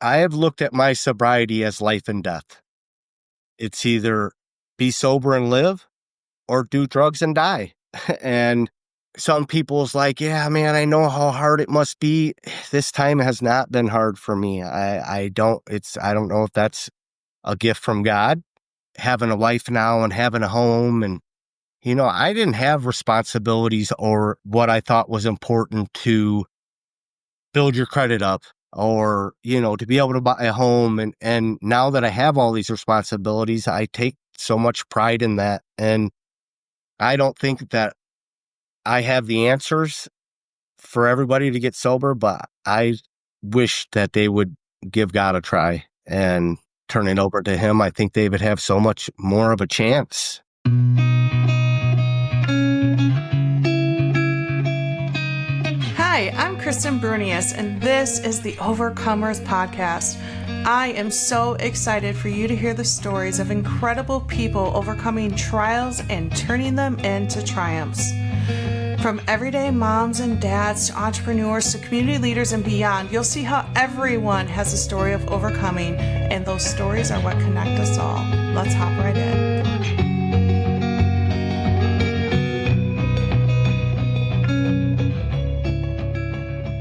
I have looked at my sobriety as life and death. It's either be sober and live or do drugs and die. And some people's like, yeah, man, I know how hard it must be. This time has not been hard for me. I don't know if that's a gift from God, having a life now and having a home. And, I didn't have responsibilities or what I thought was important to build your credit up or, to be able to buy a home. And now that I have all these responsibilities, I take so much pride in that. And I don't think that I have the answers for everybody to get sober, but I wish that they would give God a try and turn it over to him. I think they would have so much more of a chance. Hi, I'm Kristen Brunius, and this is the Overcomers Podcast. I am so excited for you to hear the stories of incredible people overcoming trials and turning them into triumphs. From everyday moms and dads to entrepreneurs to community leaders and beyond, you'll see how everyone has a story of overcoming, and those stories are what connect us all. Let's hop right in.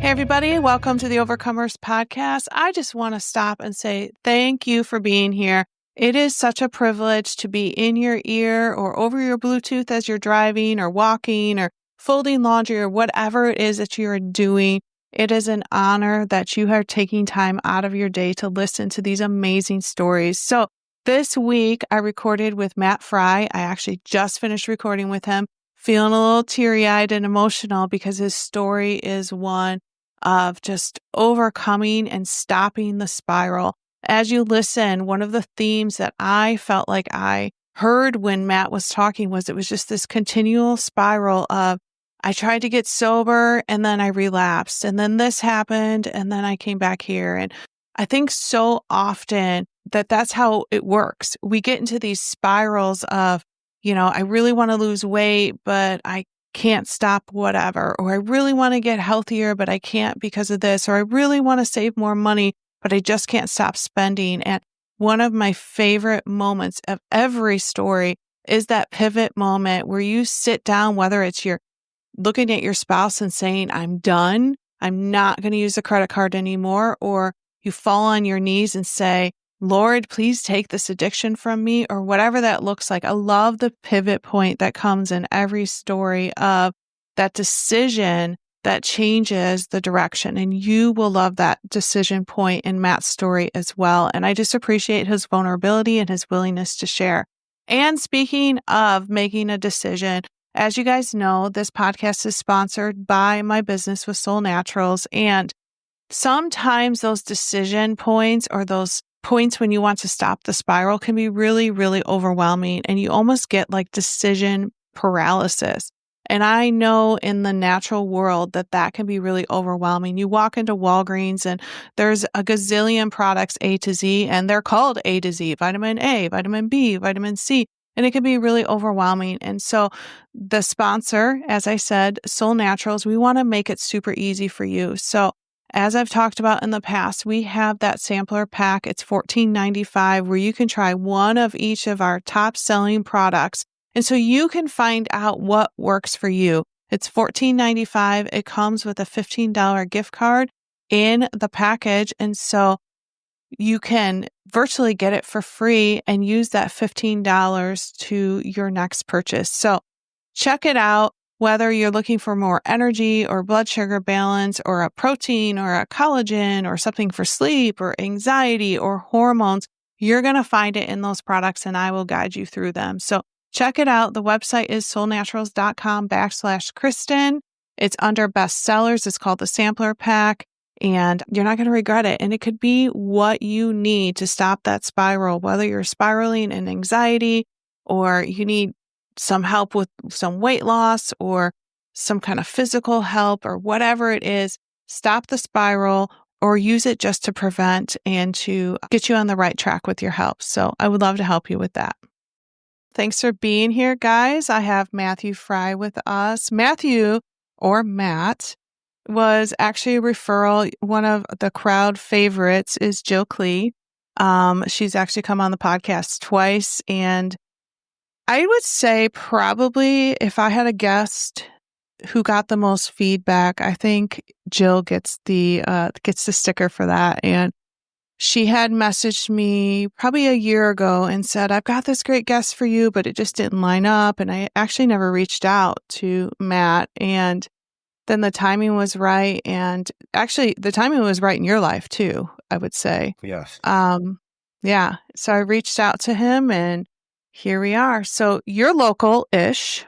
Hey everybody, welcome to the Overcomers Podcast. I just want to stop and say thank you for being here. It is such a privilege to be in your ear or over your Bluetooth as you're driving or walking or folding laundry or whatever it is that you're doing. It is an honor that you are taking time out of your day to listen to these amazing stories. So this week I recorded with Matt Frye. I actually just finished recording with him, feeling a little teary-eyed and emotional because his story is one of just overcoming and stopping the spiral. As you listen, one of the themes that I felt like I heard when Matt was talking was it was just this continual spiral of I tried to get sober and then I relapsed and then this happened and then I came back here. And I think so often that's how it works. We get into these spirals of, I really want to lose weight, but I can't stop whatever, or I really want to get healthier, but I can't because of this, or I really want to save more money, but I just can't stop spending. And one of my favorite moments of every story is that pivot moment where you sit down, whether it's you're looking at your spouse and saying, I'm done, I'm not going to use a credit card anymore, or you fall on your knees and say, Lord, please take this addiction from me, or whatever that looks like. I love the pivot point that comes in every story of that decision that changes the direction. And you will love that decision point in Matt's story as well. And I just appreciate his vulnerability and his willingness to share. And speaking of making a decision, as you guys know, this podcast is sponsored by my business with Soul Naturals. And sometimes those decision points or those points when you want to stop the spiral can be really, really overwhelming. And you almost get like decision paralysis. And I know in the natural world that can be really overwhelming. You walk into Walgreens and there's a gazillion products A to Z, and they're called A to Z, vitamin A, vitamin B, vitamin C. And it can be really overwhelming. And so the sponsor, as I said, Soul Naturals, we want to make it super easy for you. So as I've talked about in the past, we have that sampler pack. It's $14.95 where you can try one of each of our top selling products. And so you can find out what works for you. It's $14.95. It comes with a $15 gift card in the package. And so you can virtually get it for free and use that $15 to your next purchase. So check it out. Whether you're looking for more energy or blood sugar balance or a protein or a collagen or something for sleep or anxiety or hormones, you're going to find it in those products and I will guide you through them. So check it out. The website is soulnaturals.com/Kristen. It's under bestsellers. It's called the Sampler Pack and you're not going to regret it. And it could be what you need to stop that spiral, whether you're spiraling in anxiety or you need some help with some weight loss or some kind of physical help or whatever it is, stop the spiral or use it just to prevent and to get you on the right track with your health. So I would love to help you with that. Thanks for being here, guys. I have Matthew Frye with us. Matthew, or Matt, was actually a referral. One of the crowd favorites is Jill Klee. She's actually come on the podcast twice, and I would say probably if I had a guest who got the most feedback, I think Jill gets the sticker for that. And she had messaged me probably a year ago and said, I've got this great guest for you, but it just didn't line up. And I actually never reached out to Matt. And then the timing was right. And actually, the timing was right in your life, too, I would say. Yes. Yeah. So I reached out to him and here we are. So you're local-ish.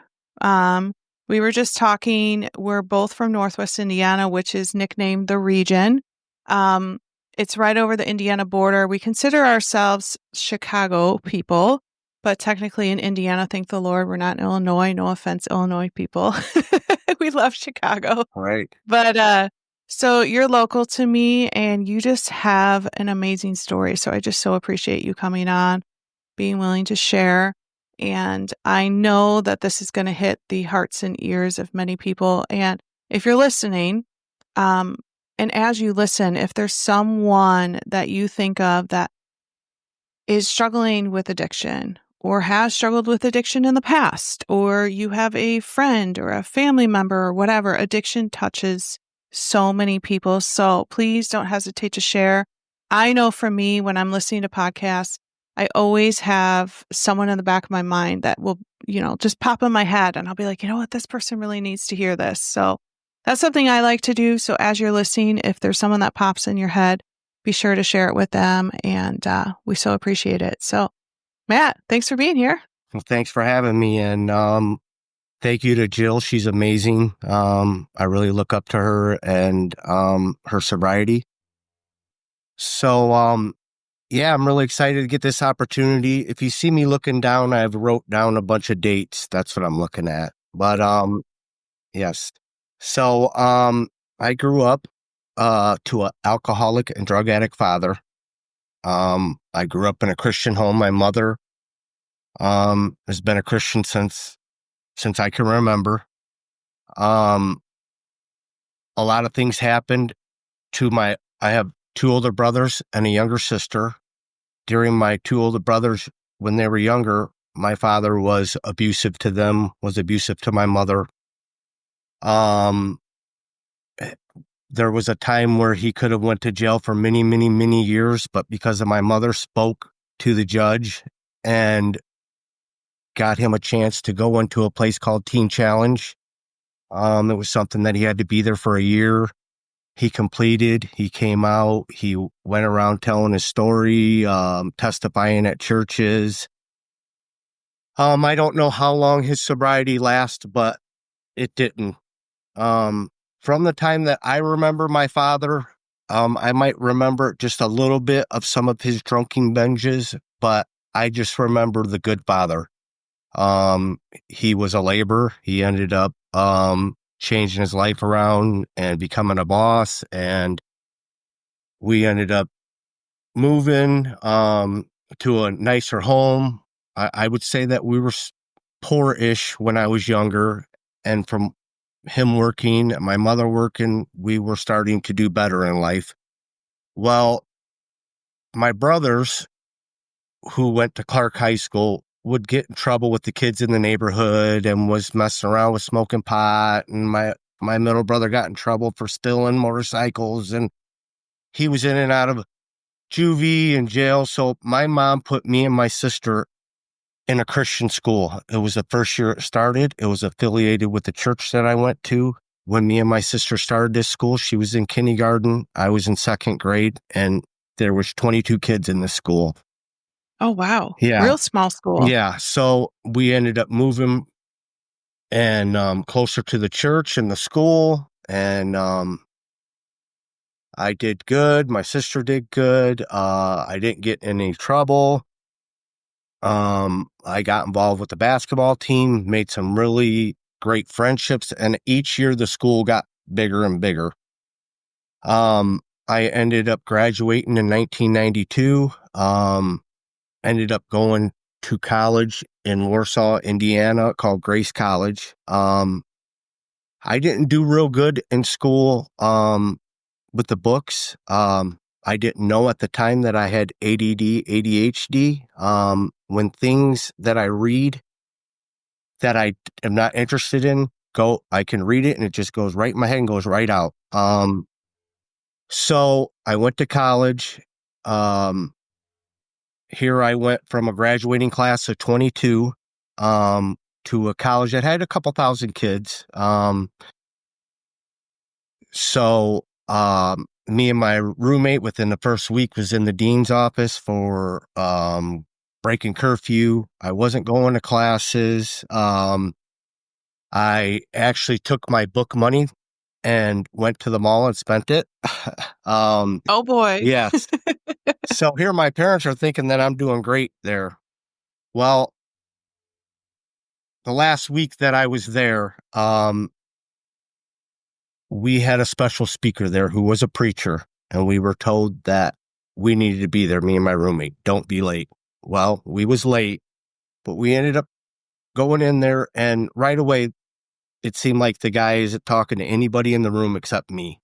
We were just talking. We're both from Northwest Indiana, which is nicknamed the region. It's right over the Indiana border. We consider ourselves Chicago people, but technically in Indiana, thank the Lord, we're not in Illinois. No offense, Illinois people. We love Chicago. Right. But so you're local to me and you just have an amazing story. So I just so appreciate you coming on, being willing to share. And I know that this is going to hit the hearts and ears of many people. And if you're listening, and as you listen, if there's someone that you think of that is struggling with addiction or has struggled with addiction in the past, or you have a friend or a family member or whatever, addiction touches so many people. So please don't hesitate to share. I know for me, when I'm listening to podcasts, I always have someone in the back of my mind that will, just pop in my head and I'll be like, you know what, this person really needs to hear this. So that's something I like to do. So as you're listening, if there's someone that pops in your head, be sure to share it with them. And we so appreciate it. So Matt, thanks for being here. Well, thanks for having me. And thank you to Jill. She's amazing. I really look up to her and her sobriety. So, yeah, I'm really excited to get this opportunity. If you see me looking down, I've wrote down a bunch of dates. That's what I'm looking at. But yes. So I grew up to an alcoholic and drug addict father. I grew up in a Christian home. My mother has been a Christian since I can remember. A lot of things happened I have two older brothers and a younger sister. During my two older brothers, when they were younger, my father was abusive to them, was abusive to my mother. There was a time where he could have went to jail for many, many, many years, but because of my mother spoke to the judge and got him a chance to go into a place called Teen Challenge. It was something that he had to be there for a year. He completed, he came out, he went around telling his story, testifying at churches. I don't know how long his sobriety lasted, but it didn't. From the time that I remember my father, I might remember just a little bit of some of his drunken binges, but I just remember the good father. He was a laborer. He ended up changing his life around and becoming a boss, and we ended up moving to a nicer home. I would say that we were poor-ish when I was younger, and from him working, my mother working, we were starting to do better in life. Well, my brothers, who went to Clark High School, would get in trouble with the kids in the neighborhood and was messing around with smoking pot. And my middle brother got in trouble for stealing motorcycles, and he was in and out of juvie and jail. So my mom put me and my sister in a Christian school. It was the first year it started. It was affiliated with the church that I went to. When me and my sister started this school, she was in kindergarten. I was in second grade, and there was 22 kids in this school. Oh, wow. Yeah. Real small school. Yeah. So we ended up moving and closer to the church and the school. And I did good. My sister did good. I didn't get in any trouble. I got involved with the basketball team, made some really great friendships, and each year the school got bigger and bigger. I ended up graduating in 1992. Ended up going to college in Warsaw, Indiana, called Grace College. I I didn't do real good in school with the books. I didn't know at the time that I had ADD, ADHD. When things that I read that I am not interested in I can read it and it just goes right in my head and goes right out. So I went to college. Um, Here I went from a graduating class of 22 to a college that had a couple thousand kids. Me and my roommate within the first week was in the dean's office for breaking curfew. I wasn't going to classes. I actually took my book money and went to the mall and spent it. Oh boy. Yes. So here my parents are thinking that I'm doing great there. Well, the last week that I was there, we had a special speaker there who was a preacher, and we were told that we needed to be there, me and my roommate. Don't be late. Well, we was late, but we ended up going in there, and right away, it seemed like the guy isn't talking to anybody in the room except me.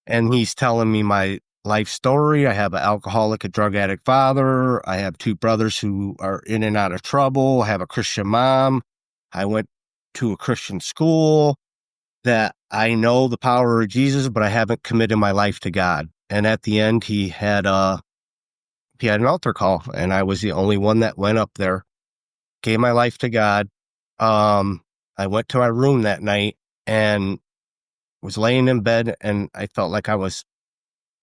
And he's telling me my life story. I have an alcoholic, a drug addict father. I have two brothers who are in and out of trouble. I have a Christian mom. I went to a Christian school, that I know the power of Jesus, but I haven't committed my life to God. And at the end, he had an altar call, and I was the only one that went up there, gave my life to God. I went to my room that night and was laying in bed, and I felt like I was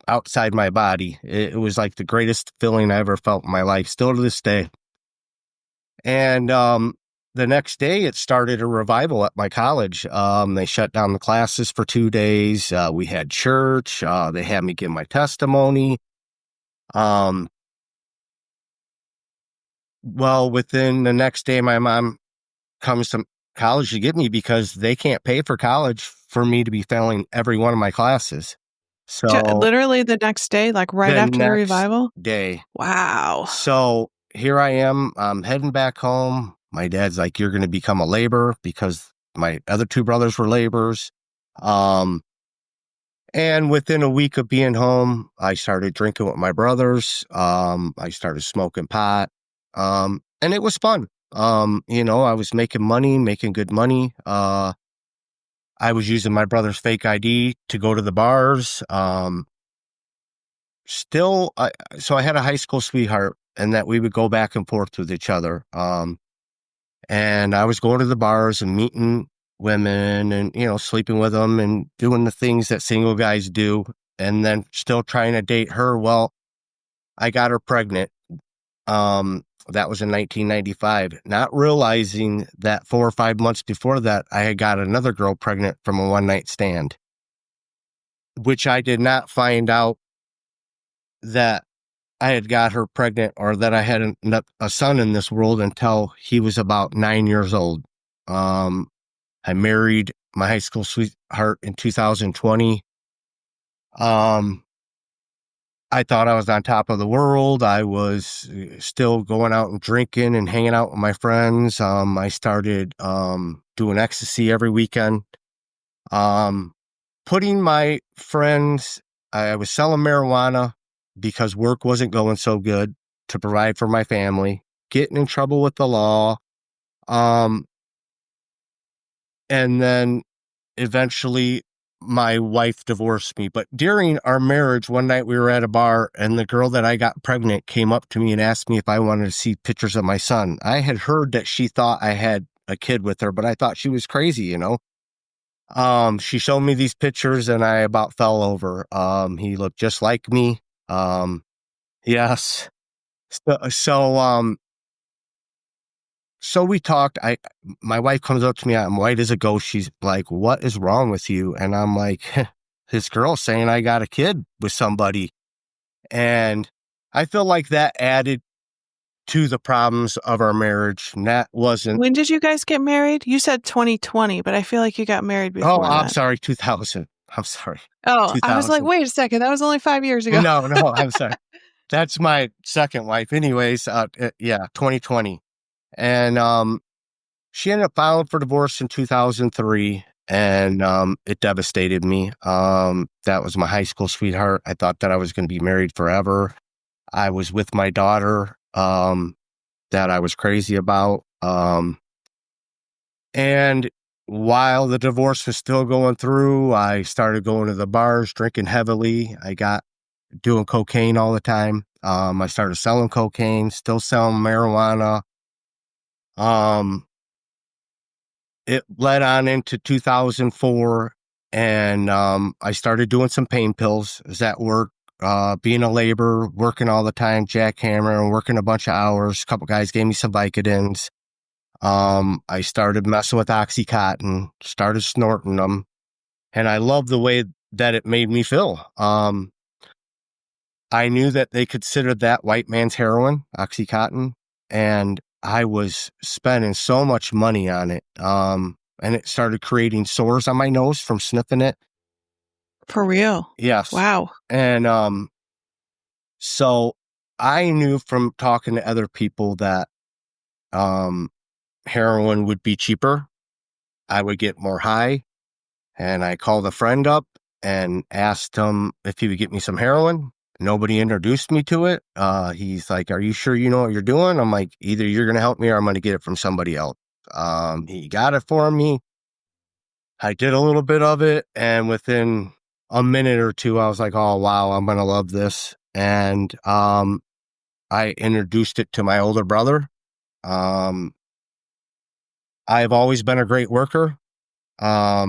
outside my body. It was like the greatest feeling I ever felt in my life, still to this day. And the next day, it started a revival at my college. They shut down the classes for 2 days. We had church. They had me give my testimony. Well, within the next day, my mom comes to college to get me because they can't pay for college for me to be failing every one of my classes. So Literally the next day, like right the after the next revival? day. Wow. So here I am. I'm heading back home. My dad's like, you're going to become a laborer, because my other two brothers were laborers. And within a week of being home, I started drinking with my brothers. I started smoking pot. And it was fun. I was making money, making good money. I was using my brother's fake ID to go to the bars. So I had a high school sweetheart, and that we would go back and forth with each other. And I was going to the bars and meeting women and, sleeping with them and doing the things that single guys do, and then still trying to date her. Well, I got her pregnant. That was in 1995, not realizing that 4 or 5 months before that, I had got another girl pregnant from a one-night stand, which I did not find out that I had got her pregnant or that I had a son in this world until he was about 9 years old. I married my high school sweetheart in 2020. I thought I was on top of the world. I was still going out and drinking and hanging out with my friends. I started doing ecstasy every weekend. Putting my friends, I was selling marijuana because work wasn't going so good to provide for my family, getting in trouble with the law. And then eventually my wife divorced me. But during our marriage, one night we were at a bar, and the girl that I got pregnant came up to me and asked me if I wanted to see pictures of my son. I had heard that she thought I had a kid with her, but I thought she was crazy. She showed me these pictures and I about fell over. He looked just like me. Yes. So we talked. My wife comes up to me. I'm white as a ghost. She's like, "What is wrong with you?" And I'm like, "This girl's saying I got a kid with somebody." And I feel like that added to the problems of our marriage. And that wasn't. When did you guys get married? You said 2020, but I feel like you got married before Oh, I'm that. sorry, 2000. I'm sorry. Oh, I was like, 2000. wait a second. That was only 5 years ago. No, I'm sorry. That's my second wife. Anyways, 2020. And she ended up filing for divorce in 2003. and it devastated me. That was my high school sweetheart. I thought that I was going to be married forever. I was with my daughter that I was crazy about. And while the divorce was still going through, I started going to the bars, drinking heavily. I got doing cocaine all the time. I started selling cocaine, still selling marijuana. Um, it led on into 2004, and I started doing some pain pills. I was at work, being a laborer, working all the time, jackhammering, working a bunch of hours. A couple guys gave me some Vicodins. I started messing with Oxycontin, started snorting them, and I loved the way that it made me feel. I knew that they considered that white man's heroin, Oxycontin, and I was spending so much money on it. And it started creating sores on my nose from sniffing it. For real? Yes. Wow. And so I knew from talking to other people that heroin would be cheaper. I would get more high. And I called a friend up and asked him if he would get me some heroin. Nobody introduced me to it. He's like, "Are you sure you know what you're doing?" I'm like, "Either you're going to help me or I'm going to get it from somebody else." He got it for me. I did a little bit of it. And within a minute or two, I was like, "Oh, wow, I'm going to love this." And I introduced it to my older brother. I've always been a great worker. I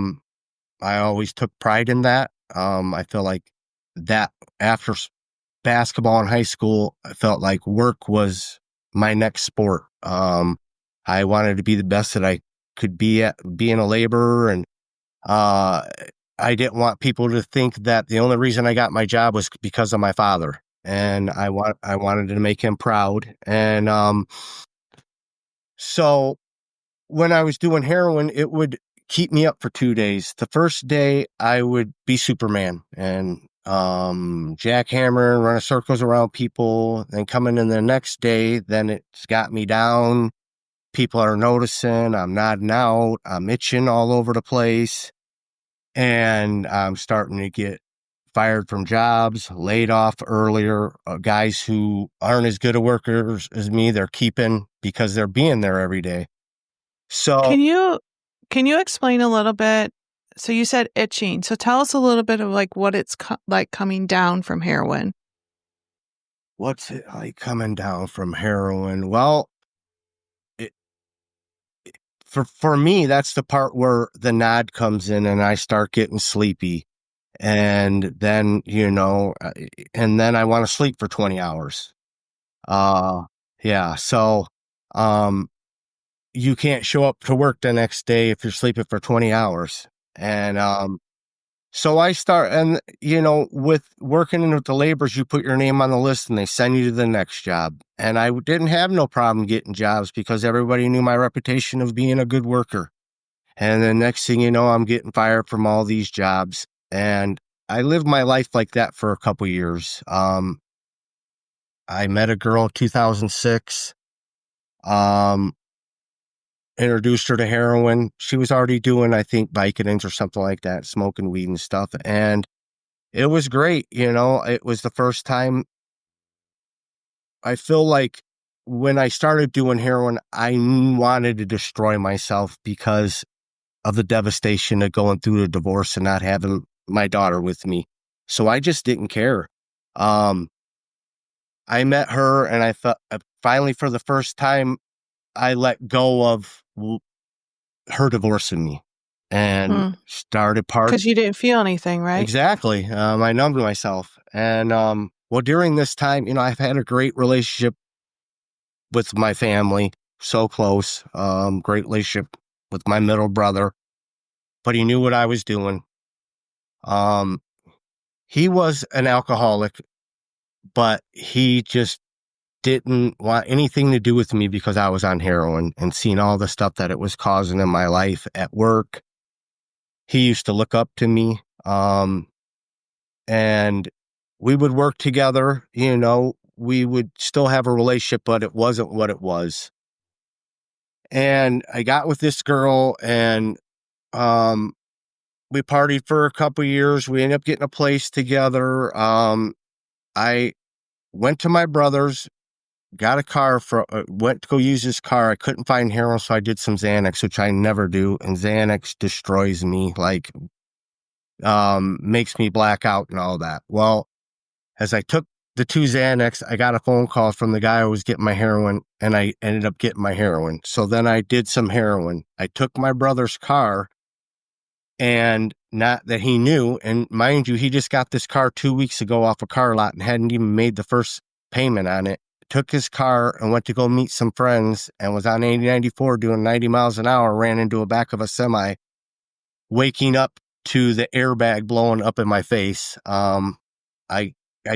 always took pride in that. I feel like that after basketball in high school, I felt like work was my next sport. I wanted to be the best that I could be at being a laborer. And I didn't want people to think that the only reason I got my job was because of my father. And I wanted to make him proud. And so when I was doing heroin, it would keep me up for 2 days. The first day I would be Superman and jackhammer, run circles around people. Then coming in the next day, then it's got me down. People are noticing. I'm nodding out. I'm itching all over the place. And I'm starting to get fired from jobs, laid off earlier. Guys who aren't as good a workers as me, they're keeping because they're being there every day. So Can you explain a little bit? So you said itching. So tell us a little bit of like what it's like coming down from heroin. what's it like coming down from heroin? Well, it, for me, that's the part where the nod comes in and I start getting sleepy. And then, and then I want to sleep for 20 hours. Uh, yeah. So, um, you can't show up to work the next day if you're sleeping for 20 hours. And, so I start, and with working with the laborers, you put your name on the list and they send you to the next job. And I didn't have no problem getting jobs because everybody knew my reputation of being a good worker. And the next thing you know, I'm getting fired from all these jobs. And I lived my life like that for a couple years. I met a girl in 2006, um, introduced her to heroin. She was already doing, I think, Vicodins or something like that, smoking weed and stuff. And it was great. It was the first time. I feel like when I started doing heroin, I wanted to destroy myself because of the devastation of going through a divorce and not having my daughter with me. So I just didn't care. I met her and I thought finally for the first time, I let go of her divorcing me and started Because you didn't feel anything, right? Exactly. I numbed myself. And, well, during this time, I've had a great relationship with my family, so close, great relationship with my middle brother, but he knew what I was doing. Um, he was an alcoholic, but he just didn't want anything to do with me because I was on heroin and seeing all the stuff that it was causing in my life at work. He used to look up to me. And we would work together, we would still have a relationship, but it wasn't what it was. And I got with this girl and, we partied for a couple years. We ended up getting a place together. I went to my brother's, got a car went to go use his car. I couldn't find heroin, so I did some Xanax, which I never do. And Xanax destroys me, like, makes me black out and all that. Well, as I took the 2 Xanax, I got a phone call from the guy who was getting my heroin, and I ended up getting my heroin. So then I did some heroin. I took my brother's car, and not that he knew, and mind you, he just got this car 2 weeks ago off a car lot and hadn't even made the first payment on it. Took his car and went to go meet some friends and was on 80-94 doing 90 miles an hour, ran into a back of a semi, waking up to the airbag blowing up in my face. I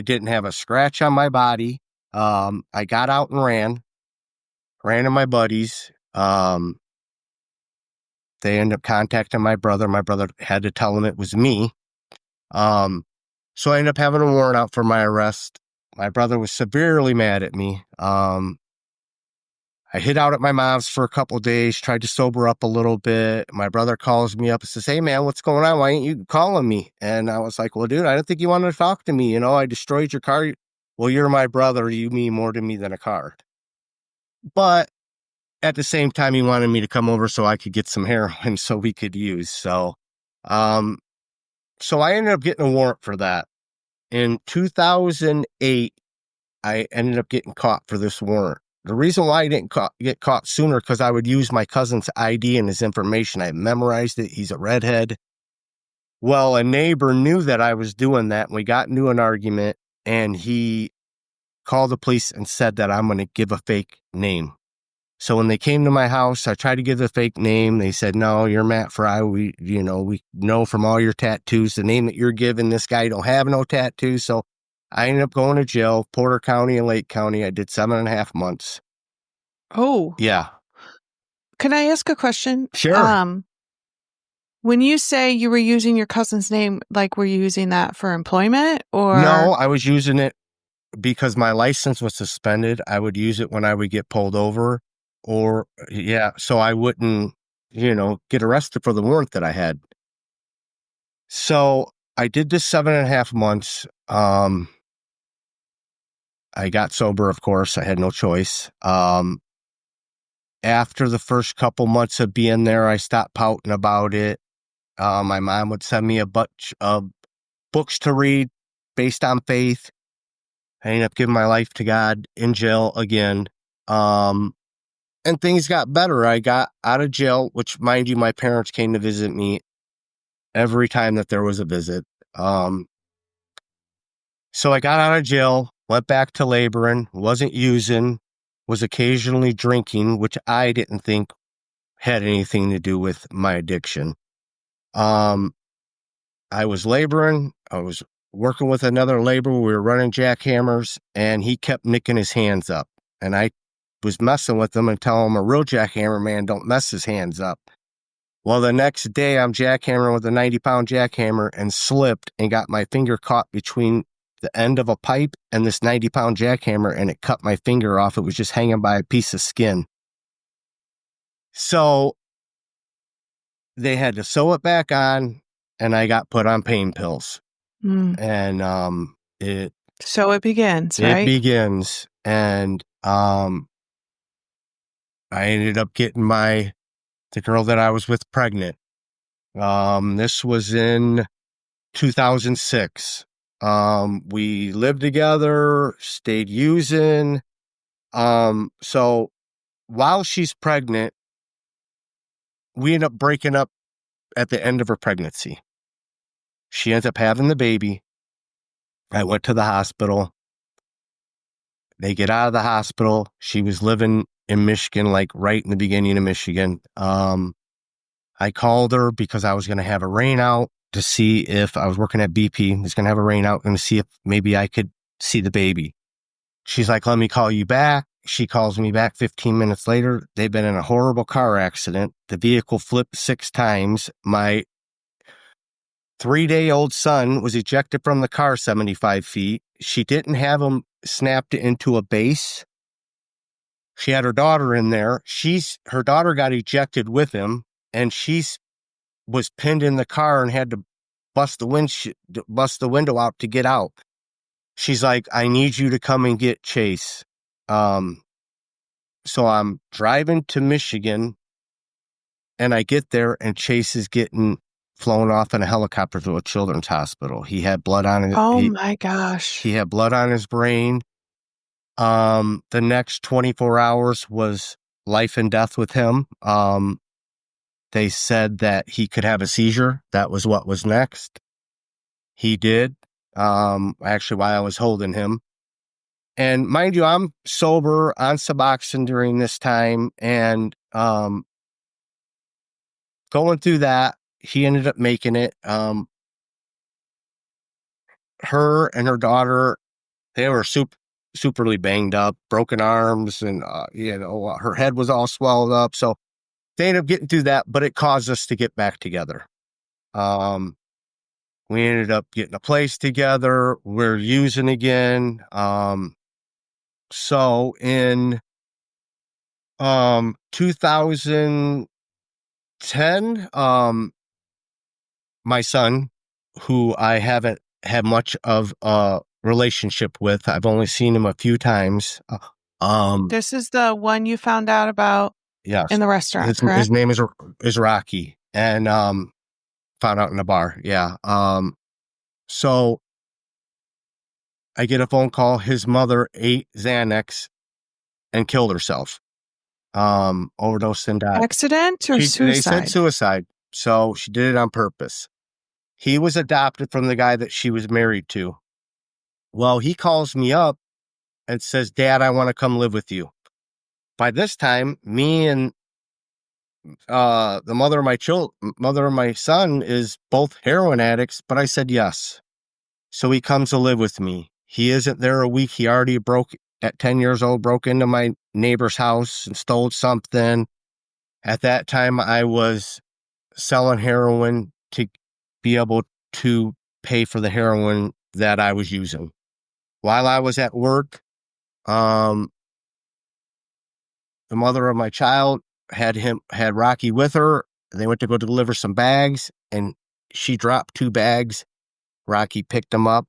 didn't have a scratch on my body. I got out and ran to my buddies. They ended up contacting my brother. My brother had to tell him it was me. So I ended up having a warrant out for my arrest. My brother was severely mad at me. I hid out at my mom's for a couple of days, tried to sober up a little bit. My brother calls me up and says, "Hey man, what's going on? Why ain't you calling me?" And I was like, "Well, dude, I didn't think you wanted to talk to me. I destroyed your car." "Well, you're my brother. You mean more to me than a car." But at the same time, he wanted me to come over so I could get some heroin so we could use. Um, so I ended up getting a warrant for that. In 2008, I ended up getting caught for this warrant. The reason why I didn't get caught sooner, because I would use my cousin's ID and his information. I memorized it. He's a redhead. Well, a neighbor knew that I was doing that, and we got into an argument, and he called the police and said that I'm going to give a fake name. So when they came to my house, I tried to give the fake name. They said, "No, you're Matt Frye. We know from all your tattoos, the name that you're giving this guy don't have no tattoos." So I ended up going to jail, Porter County and Lake County. I did 7.5 months. Oh. Yeah. Can I ask a question? Sure. When you say you were using your cousin's name, like, were you using that for employment or? No, I was using it because my license was suspended. I would use it when I would get pulled over so I wouldn't, get arrested for the warrant that I had. So I did this 7.5 months. I got sober, of course. I had no choice. After the first couple months of being there, I stopped pouting about it. My mom would send me a bunch of books to read based on faith. I ended up giving my life to God in jail again. And things got better. I got out of jail, which, mind you, my parents came to visit me every time that there was a visit. So I got out of jail, went back to laboring, wasn't using, was occasionally drinking, which I didn't think had anything to do with my addiction. I was laboring. I was working with another laborer. We were running jackhammers, and he kept nicking his hands up. And I was messing with him and telling him a real jackhammer man don't mess his hands up. Well, the next day I'm jackhammering with a 90-pound jackhammer and slipped and got my finger caught between the end of a pipe and this 90-pound jackhammer, and it cut my finger off. It was just hanging by a piece of skin. So they had to sew it back on, and I got put on pain pills. And so it begins, right? It begins. And I ended up getting the girl that I was with pregnant. This was in 2006. We lived together, stayed using. So while she's pregnant, we end up breaking up at the end of her pregnancy. She ends up having the baby. I went to the hospital. They get out of the hospital. She was living in Michigan, like right in the beginning of Michigan. I called her because I was going to have a rain out to see if I was working at BP. I was going to have a rain out and see if maybe I could see the baby. She's like, "Let me call you back." She calls me back 15 minutes later. They've been in a horrible car accident. The vehicle flipped 6 times. My 3-day-old son was ejected from the car 75 feet. She didn't have him snapped into a base. She had her daughter in there. Her daughter got ejected with him, and she's was pinned in the car and had to bust the window out to get out. She's like, I need you to come and get Chase. So I'm driving to Michigan, and I get there, and Chase is getting flown off in a helicopter to a children's hospital. He had blood on it. Oh my gosh. He had blood on his brain. The next 24 hours was life and death with him. They said that he could have a seizure. That was what was next. He did. Actually, while I was holding him. And mind you, I'm sober on Suboxone during this time, and going through that, he ended up making it. Her and her daughter, they were superly banged up, broken arms, and her head was all swelled up. So they ended up getting through that, but it caused us to get back together. We ended up getting a place together. We're using again. So in 2010, my son, who I haven't had much of a relationship with, I've only seen him a few times. This is the one you found out about Yes. in the restaurant, correct? His name is Rocky, and found out in a bar. Yeah. So I get a phone call. His mother ate Xanax and killed herself. Overdosed and died. Accident or suicide? They said suicide. So she did it on purpose. He was adopted from the guy that she was married to. Well, he calls me up and says, Dad, I want to come live with you. By this time, me and the mother of my son is both heroin addicts, but I said yes. So he comes to live with me. He isn't there a week. He already at 10 years old, broke into my neighbor's house and stole something. At that time, I was selling heroin to be able to pay for the heroin that I was using. While I was at work, the mother of my child had Rocky with her. They went to go deliver some bags, and she dropped 2 bags. Rocky picked them up,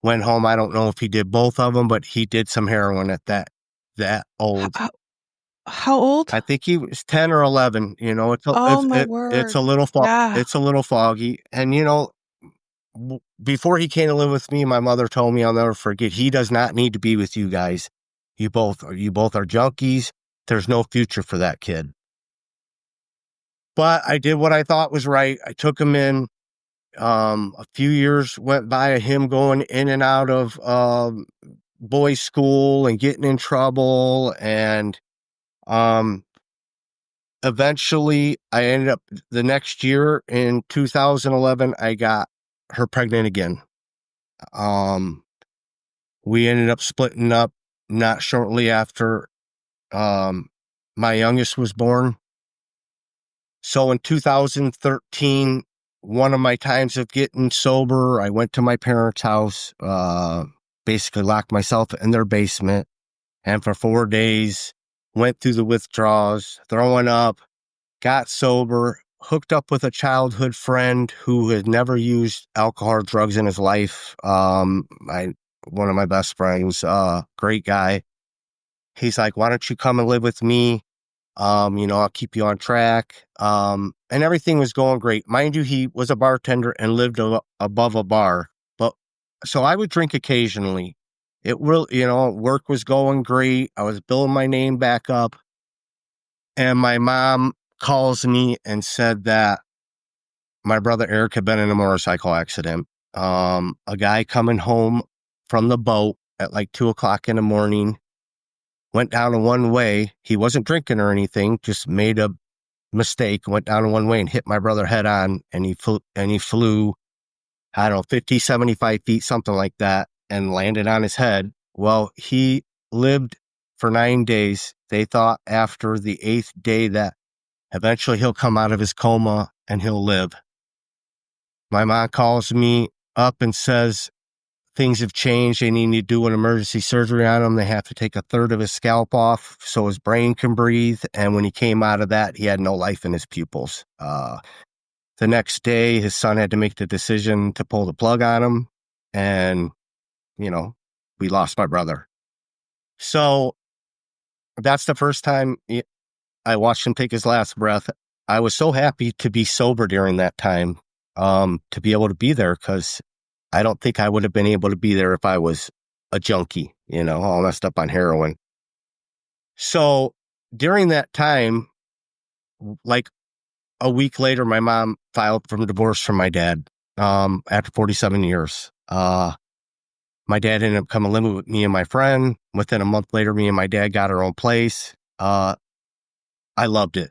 went home. I don't know if he did both of them, but he did some heroin at that old. How old? I think he was 10 or 11. You know, it's a little It's a little foggy. And, you know, before he came to live with me, my mother told me, I'll never forget, he does not need to be with you guys. You both are junkies. There's no future for that kid. But I did what I thought was right. I took him in. A few years went by of him going in and out of boys' school and getting in trouble. And eventually I ended up, the next year in 2011, I got her pregnant again. We ended up splitting up not shortly after my youngest was born. So in 2013, one of my times of getting sober, I went to my parents' house, basically locked myself in their basement, and for 4 days went through the withdrawals, throwing up, got sober, hooked up with a childhood friend who had never used alcohol or drugs in his life. One of my best friends, great guy. He's like, why don't you come and live with me? I'll keep you on track. And everything was going great. Mind you, he was a bartender and lived above a bar. So I would drink occasionally. It really, work was going great. I was building my name back up. And my mom calls me and said that my brother Eric had been in a motorcycle accident. A guy coming home from the boat at like 2:00 in the morning, went down a one-way. He wasn't drinking or anything, just made a mistake, went down a one-way and hit my brother head on, and he flew, I don't know, 50, 75 feet, something like that, and landed on his head. Well, he lived for 9 days. They thought after the 8th day that eventually he'll come out of his coma and he'll live. My mom calls me up and says, things have changed. They need to do an emergency surgery on him. They have to take 1/3 of his scalp off so his brain can breathe. And when he came out of that, he had no life in his pupils. The next day, his son had to make the decision to pull the plug on him. And, we lost my brother. So that's the first time I watched him take his last breath. I was so happy to be sober during that time, to be able to be there, because I don't think I would have been able to be there if I was a junkie, all messed up on heroin. So during that time, like a week later, my mom filed for divorce from my dad, after 47 years. My dad ended up coming living with me and my friend. Within a month later, me and my dad got our own place. I loved it.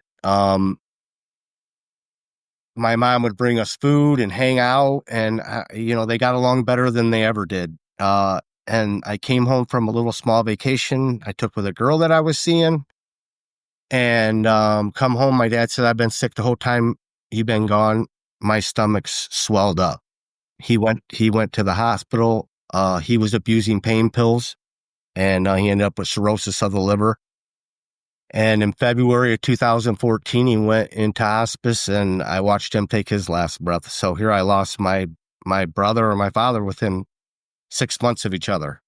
My mom would bring us food and hang out, and, they got along better than they ever did. And I came home from a little small vacation I took with a girl that I was seeing. And come home, my dad said, I've been sick the whole time you've been gone. My stomach's swelled up. He went to the hospital. He was abusing pain pills, and he ended up with cirrhosis of the liver. And in February of 2014, he went into hospice, and I watched him take his last breath. So here I lost my brother or my father within 6 months of each other.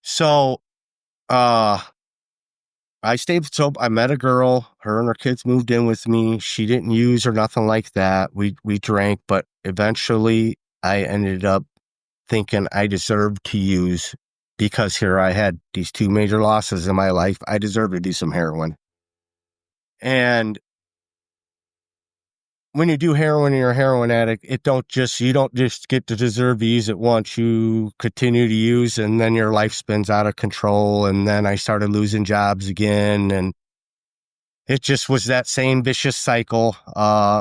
So I stayed sober. I met a girl. Her and her kids moved in with me. She didn't use or nothing like that. We drank, but eventually I ended up thinking I deserved to use, because here I had these two major losses in my life. I deserved to do some heroin. And when you do heroin and you're a heroin addict, you don't just get to deserve to use it once. You continue to use, and then your life spins out of control. And then I started losing jobs again, and it just was that same vicious cycle.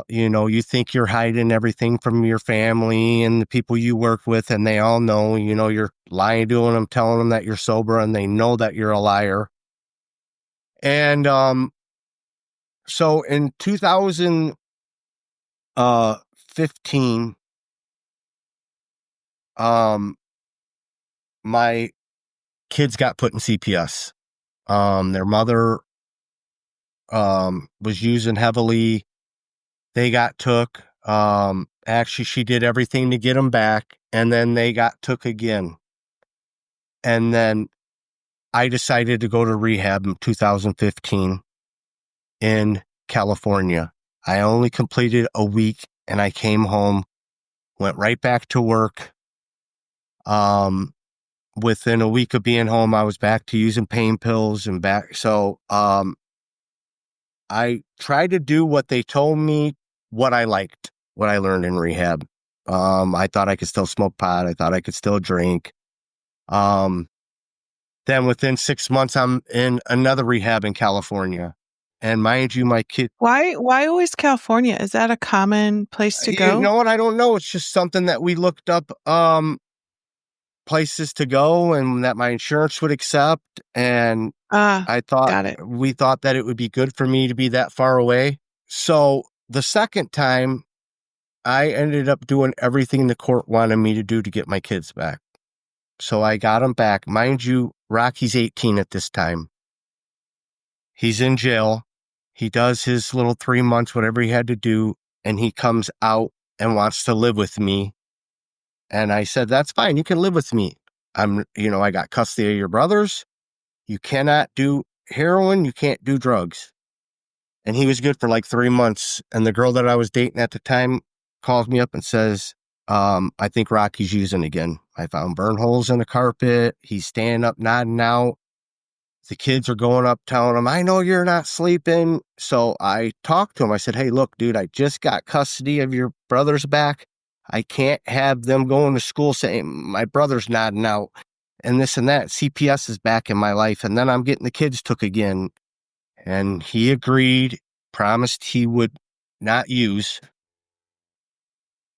You think you're hiding everything from your family and the people you work with, and they all know, you're lying to them, telling them that you're sober, and they know that you're a liar. And so in 2015, my kids got put in CPS. Their mother was using heavily. They got took. Actually, she did everything to get them back, and then they got took again. And then I decided to go to rehab in 2015 in California. I only completed a week, and I came home, went right back to work. Within a week of being home, I was back to using pain pills and back. So, I tried to do what they told me, what I liked, what I learned in rehab. I thought I could still smoke pot. I thought I could still drink. Then within 6 months, I'm in another rehab in California. And mind you, my kid. Why always California? Is that a common place to go? You know what? I don't know. It's just something that we looked up, places to go, and that my insurance would accept. And got it. we thought that it would be good for me to be that far away. So the second time, I ended up doing everything the court wanted me to do to get my kids back. So I got them back. Mind you, Rocky's 18 at this time. He's in jail. He does his little 3 months, whatever he had to do, and he comes out and wants to live with me. And I said, that's fine. You can live with me. I got custody of your brothers. You cannot do heroin. You can't do drugs. And he was good for like 3 months. And the girl that I was dating at the time calls me up and says, I think Rocky's using again. I found burn holes in the carpet. He's standing up, nodding out. The kids are going up, telling him, I know you're not sleeping. So I talked to him. I said, hey, look, dude, I just got custody of your brothers back. I can't have them going to school saying my brother's nodding out and this and that. CPS is back in my life. And then I'm getting the kids took again. And he agreed, promised he would not use.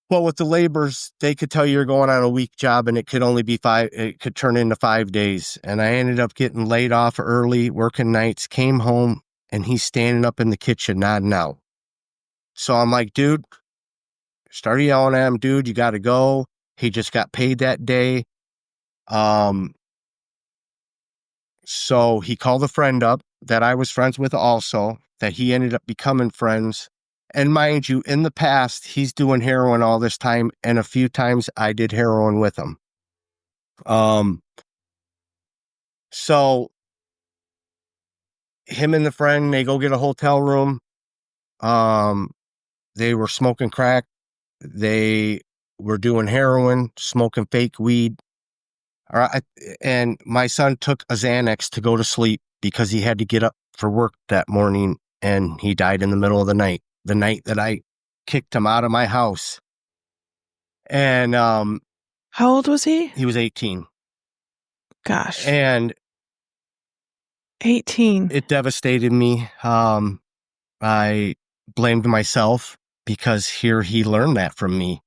Well, with the laborers, they could tell you're going on a week job, and it could only be it could turn into 5 days. And I ended up getting laid off early, working nights, came home, and he's standing up in the kitchen nodding out. So I'm like, dude, started yelling at him, dude, you got to go. He just got paid that day. So he called a friend up that I was friends with also, that he ended up becoming friends. And mind you, in the past, he's doing heroin all this time, and a few times I did heroin with him. So him and the friend, they go get a hotel room. They were smoking crack. They were doing heroin, smoking fake weed. All right. And my son took a Xanax to go to sleep because he had to get up for work that morning, and he died in the middle of the night that I kicked him out of my house. And How old was he? he was 18. Gosh. And 18. it devastated me. I blamed myself because here he learned that from me.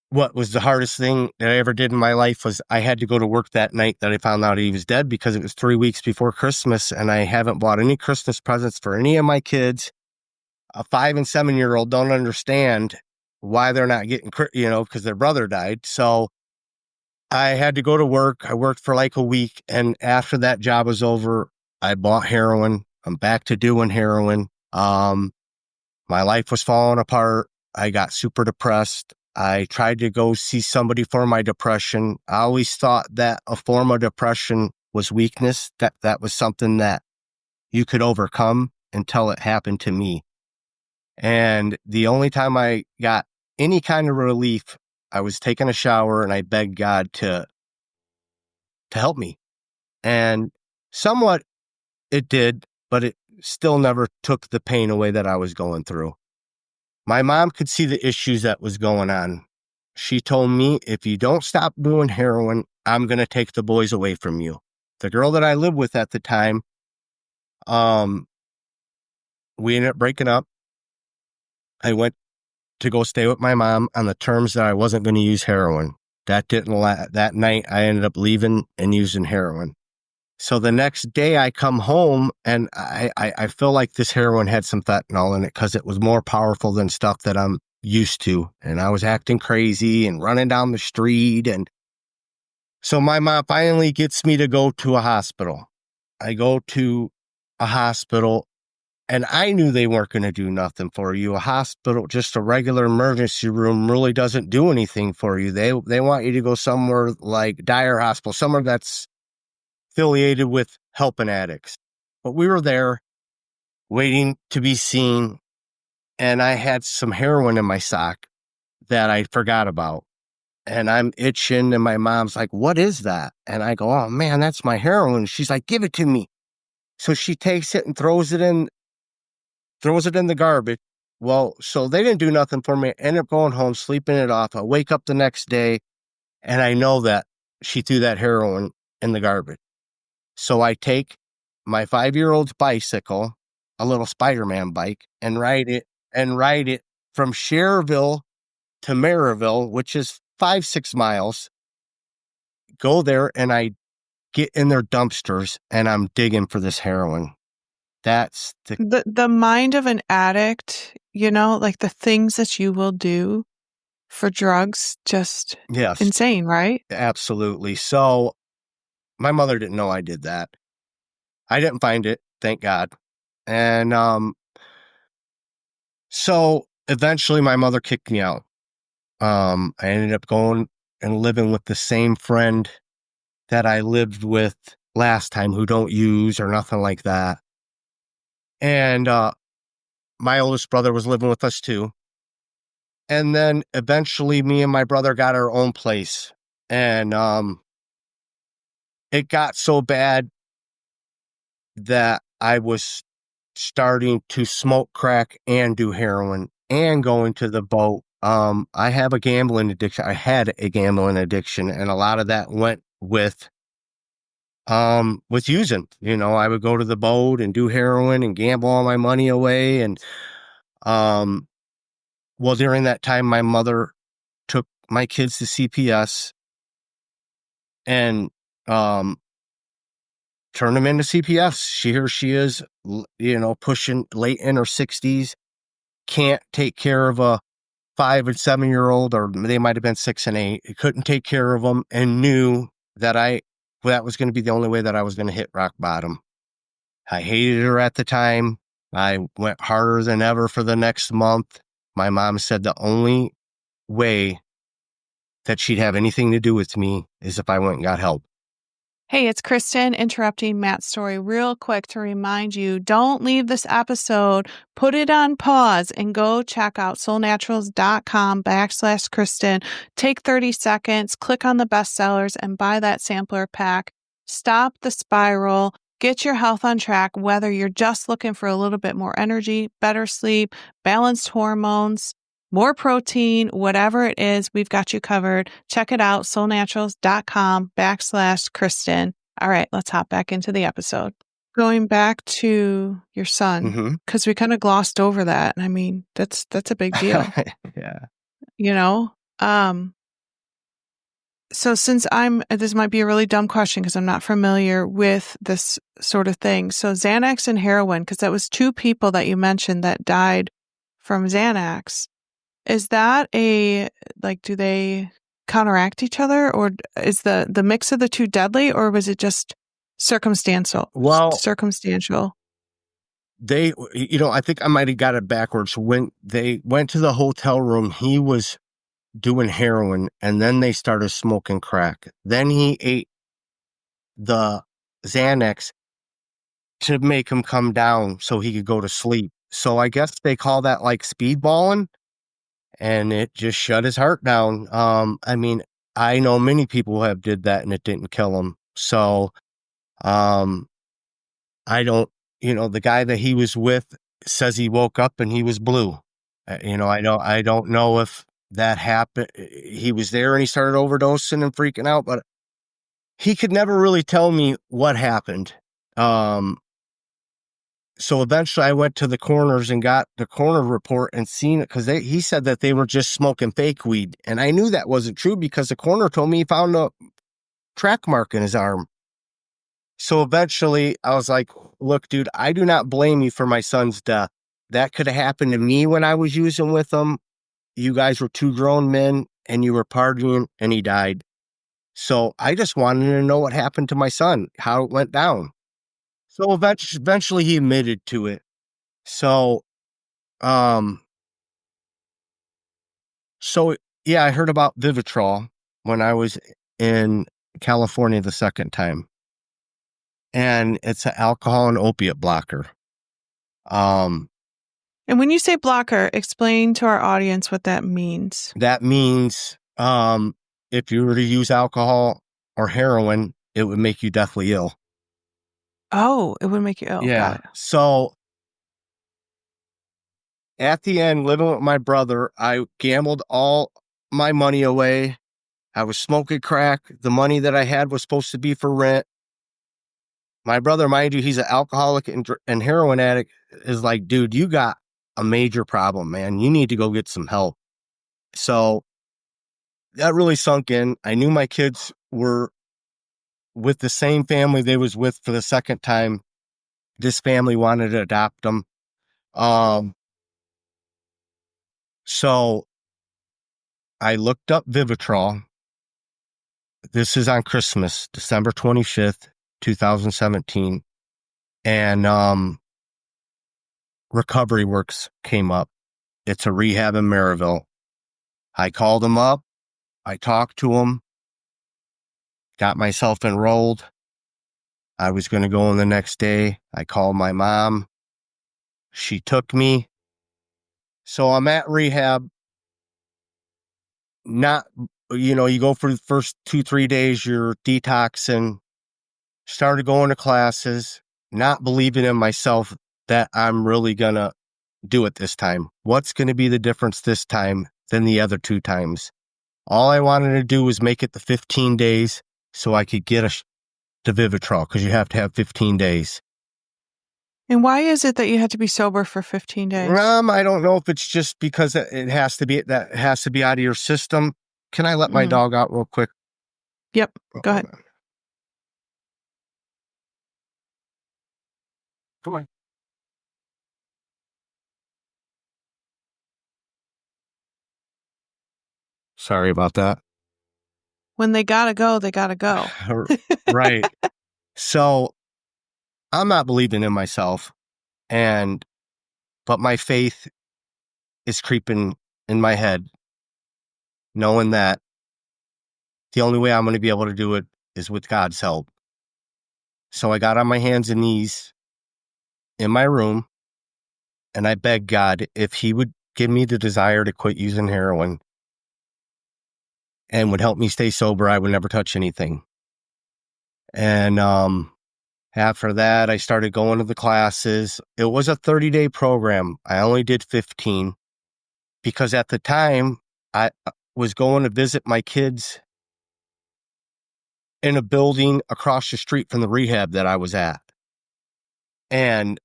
What was the hardest thing that I ever did in my life was I had to go to work that night that I found out he was dead, because it was 3 weeks before Christmas, and I haven't bought any Christmas presents for any of my kids. A 5 and 7-year-old don't understand why they're not getting, because their brother died. So I had to go to work. I worked for like a week, and after that job was over, I bought heroin. I'm back to doing heroin. My life was falling apart. I got super depressed. I tried to go see somebody for my depression. I always thought that a form of depression was weakness, that was something that you could overcome, until it happened to me. And the only time I got any kind of relief, I was taking a shower and I begged God to help me. And somewhat it did, but it still never took the pain away that I was going through. My mom could see the issues that was going on. She told me, if you don't stop doing heroin, I'm going to take the boys away from you. The girl that I lived with at the time, we ended up breaking up. I went to go stay with my mom on the terms that I wasn't going to use heroin. That didn't that night I ended up leaving and using heroin. So the next day I come home, and I feel like this heroin had some fentanyl in it, because it was more powerful than stuff that I'm used to. And I was acting crazy and running down the street. And so my mom finally gets me to go to a hospital. I go to a hospital, and I knew they weren't going to do nothing for you. A hospital, just a regular emergency room, really doesn't do anything for you. They want you to go somewhere like Dyer Hospital, somewhere that's affiliated with helping addicts. But we were there waiting to be seen, and I had some heroin in my sock that I forgot about. And I'm itching, and my mom's like, "What is that?" And I go, "Oh man, that's my heroin." She's like, "Give it to me." So she takes it and throws it in the garbage. Well, so they didn't do nothing for me. I ended up going home, sleeping it off. I wake up the next day, and I know that she threw that heroin in the garbage. So I take my 5-year-old's bicycle, a little Spider-Man bike, and ride it from Cherville to Maryville, which is 5-6 miles. Go there, and I get in their dumpsters, and I'm digging for this heroin. That's the mind of an addict, like the things that you will do for drugs, just yes, insane, right? absolutely. So my mother didn't know I did that. I didn't find it, thank God. And so eventually my mother kicked me out. I ended up going and living with the same friend that I lived with last time, who don't use or nothing like that. And my oldest brother was living with us too. And then eventually me and my brother got our own place. And it got so bad that I was starting to smoke crack and do heroin and going to the boat. I have a gambling addiction. I had a gambling addiction, and a lot of that went with using. I would go to the boat and do heroin and gamble all my money away. And well, during that time, my mother took my kids to CPS and turned them into CPS. Here she is, pushing late in her 60s, can't take care of a 5 and 7-year-old, or they might have been 6 and 8. Couldn't take care of them, and knew that that was going to be the only way that I was going to hit rock bottom. I hated her at the time. I went harder than ever for the next month. My mom said the only way that she'd have anything to do with me is if I went and got help. Hey, it's Kristen interrupting Matt's story real quick to remind you, don't leave this episode. Put it on pause and go check out soulnaturals.com/Kristen. Take 30 seconds, click on the bestsellers and buy that sampler pack. Stop the spiral. Get your health on track, whether you're just looking for a little bit more energy, better sleep, balanced hormones, more protein, whatever it is, we've got you covered. Check it out, soulnaturals.com/Kristen. All right, let's hop back into the episode. Going back to your son, Mm-hmm. because we kind of glossed over that. I mean, that's a big deal, Yeah. you know? So since this might be a really dumb question because I'm not familiar with this sort of thing. So Xanax and heroin, because that was 2 people that you mentioned that died from Xanax. Is that do they counteract each other, or is the mix of the 2 deadly, or was it just circumstantial? Well, Circumstantial. I think I might have got it backwards. When they went to the hotel room, he was doing heroin and then they started smoking crack. Then he ate the Xanax to make him come down so he could go to sleep. So I guess they call that like speedballing, and it just shut his heart down. I mean, I know many people who have did that and it didn't kill him. So, I don't, the guy that he was with says he woke up and he was blue. I don't know if that happened. He was there and he started overdosing and freaking out, but he could never really tell me what happened. So eventually I went to the coroners and got the coroner report and seen it, because he said that they were just smoking fake weed. And I knew that wasn't true because the coroner told me he found a track mark in his arm. So eventually I was like, look, dude, I do not blame you for my son's death. That could have happened to me when I was using with him. You guys were 2 grown men and you were partying and he died. So I just wanted to know what happened to my son, how it went down. So eventually he admitted to it. So, yeah, I heard about Vivitrol when I was in California the second time. And it's an alcohol and opiate blocker. And when you say blocker, explain to our audience what that means. That means, if you were to use alcohol or heroin, it would make you deathly ill. Oh, it would make you ill. Yeah. Got it. So at the end, living with my brother, I gambled all my money away. I was smoking crack. The money that I had was supposed to be for rent. My brother, mind you, he's an alcoholic and heroin addict, is like, dude, you got a major problem, man. You need to go get some help. So that really sunk in. I knew my kids were with the same family they was with for the second time. This family wanted to adopt them. So I looked up Vivitrol. This is on Christmas, December 25th, 2017. And Recovery Works came up. It's a rehab in Maryville. I called them up. I talked to them. Got myself enrolled. I was going to go in the next day. I called my mom. She took me. So I'm at rehab. You go for the first 2-3 days, you're detoxing. Started going to classes, not believing in myself that I'm really going to do it this time. What's going to be the difference this time than the other 2 times? All I wanted to do was make it the 15 days so I could get the Vivitrol, because you have to have 15 days. And why is it that you had to be sober for 15 days? I don't know if it's just because it has to be out of your system. Can I let my dog out real quick? Yep. Go ahead. Come on. Sorry about that. When they gotta go, they gotta go. Right. So I'm not believing in myself, but my faith is creeping in my head, knowing that the only way I'm going to be able to do it is with God's help. So I got on my hands and knees in my room and I begged God if he would give me the desire to quit using heroin and would help me stay sober, I would never touch anything. And after that, I started going to the classes. It was a 30-day program. I only did 15 because at the time I was going to visit my kids in a building across the street from the rehab that I was at. And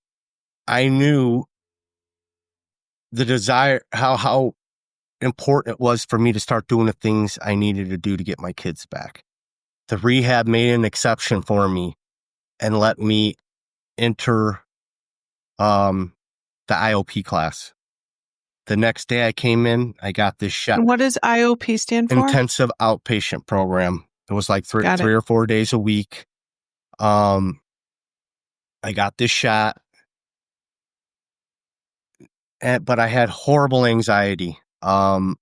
I knew the desire, how important it was for me to start doing the things I needed to do to get my kids back. The rehab made an exception for me and let me enter the IOP class. The next day I came in, I got this shot. What does IOP stand for? Intensive outpatient program. It was like three or 4 days a week. I got this shot, but I had horrible anxiety. A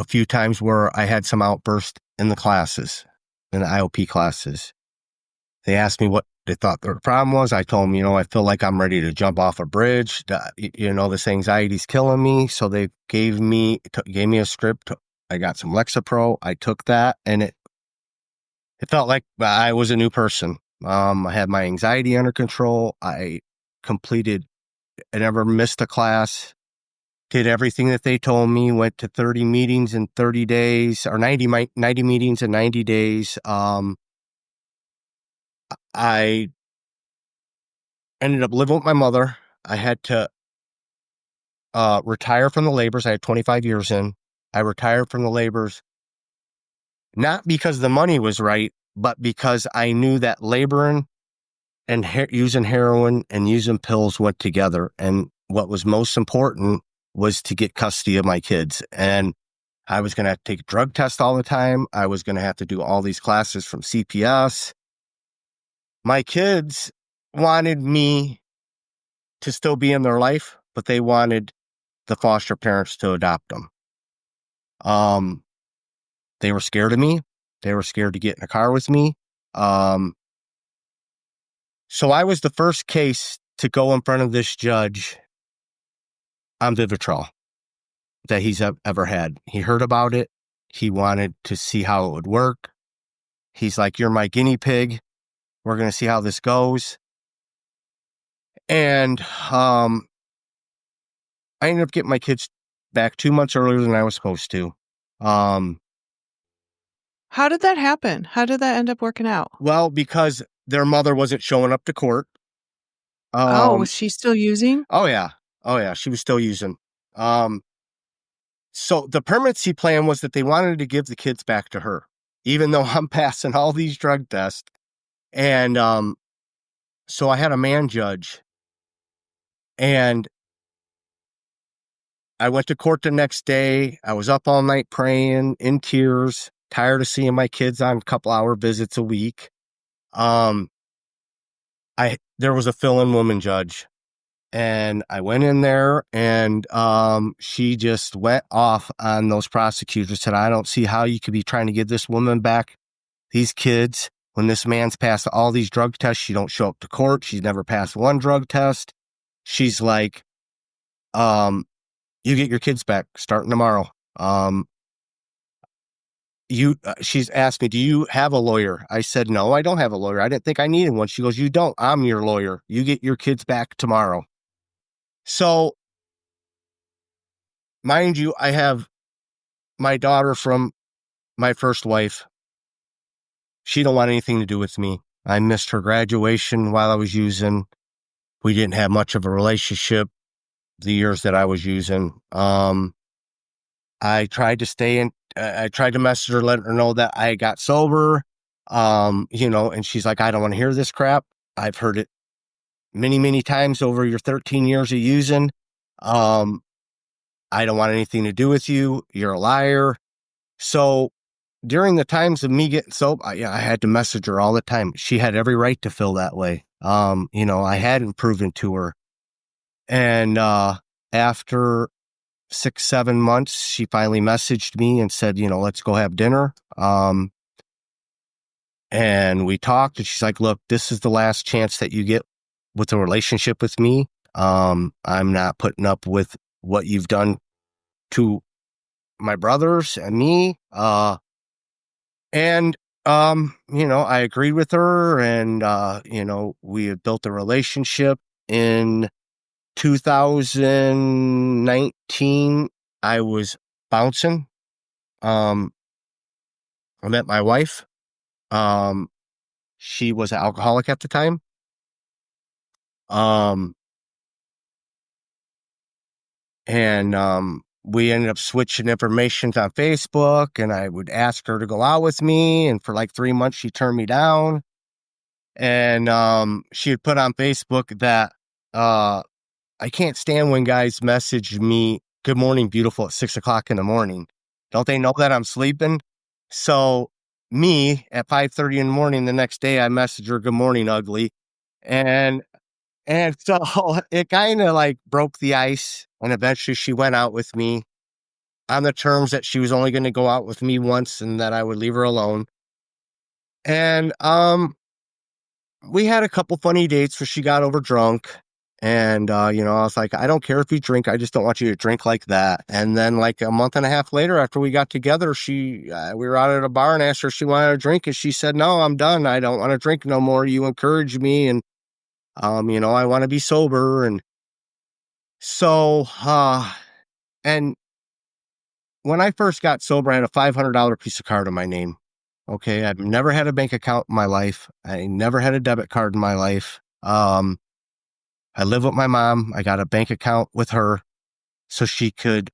few times where I had some outburst in the classes, in the IOP classes. They asked me what they thought their problem was. I told them, I feel like I'm ready to jump off a bridge. This anxiety's killing me. So they gave me a script. I got some Lexapro. I took that, and it felt like I was a new person. I had my anxiety under control. I never missed a class. Did everything that they told me, went to 30 meetings in 30 days, or 90 meetings in 90 days. I ended up living with my mother. I had to retire from the labors. I had 25 years in. I retired from the labors, not because the money was right, but because I knew that laboring and using heroin and using pills went together. And what was most important was to get custody of my kids. And I was going to have to take a drug test all the time. I was going to have to do all these classes from CPS. My kids wanted me to still be in their life, but they wanted the foster parents to adopt them. They were scared of me. They were scared to get in a car with me. So I was the first case to go in front of this judge on Vivitrol that he's ever had. He heard about it. He wanted to see how it would work. He's like, "You're my guinea pig. We're going to see how this goes." And I ended up getting my kids back 2 months earlier than I was supposed to. How did that happen? How did that end up working out? Well, because their mother wasn't showing up to court. Was she still using? Oh yeah, she was still using. So the permanency plan was that they wanted to give the kids back to her, even though I'm passing all these drug tests. And so I had a man judge, and I went to court the next day. I was up all night praying, in tears, tired of seeing my kids on a couple-hour visits a week. There was a fill-in woman judge, and I went in there, and she just went off on those prosecutors. Said, "I don't see how you could be trying to give this woman back these kids when this man's passed all these drug tests. She don't show up to court. She's never passed one drug test." She's like, "You get your kids back starting tomorrow." She's asked me, "Do you have a lawyer?" I said, "No, I don't have a lawyer. I didn't think I needed one." She goes, "You don't. I'm your lawyer. You get your kids back tomorrow." So, mind you, I have my daughter from my first wife. She don't want anything to do with me. I missed her graduation while I was using. We didn't have much of a relationship the years that I was using. I tried to stay in. I tried to message her, let her know that I got sober. And she's like, "I don't want to hear this crap. I've heard it many, many times over your 13 years of using. I don't want anything to do with you. You're a liar." So during the times of me getting sober, I had to message her all the time. She had every right to feel that way. I hadn't proven to her. And after 6-7 months, she finally messaged me and said, let's go have dinner. And we talked, and she's like, look, this is the last chance that you get with a relationship with me. I'm not putting up with what you've done to my brothers and me. And I agreed with her, and we had built a relationship. In 2019, I was bouncing. I met my wife. She was an alcoholic at the time. And we ended up switching information on Facebook, and I would ask her to go out with me. And for like 3 months, she turned me down. And she had put on Facebook that I can't stand when guys message me, "Good morning, beautiful," at 6 o'clock in the morning. Don't they know that I'm sleeping? So me at 5:30 in the morning the next day, I message her, "Good morning, ugly." And and so it kind of like broke the ice. And eventually she went out with me on the terms that she was only going to go out with me once and that I would leave her alone. And we had a couple funny dates where she got over drunk. And, I was like, I don't care if you drink. I just don't want you to drink like that. And then like a month and a half later, after we got together, we were out at a bar and asked her if she wanted a drink. And she said, no, I'm done. I don't want to drink no more. You encourage me. And, I want to be sober. And so, and when I first got sober, I had a $500 piece of card in my name. Okay. I've never had a bank account in my life. I never had a debit card in my life. I live with my mom. I got a bank account with her so she could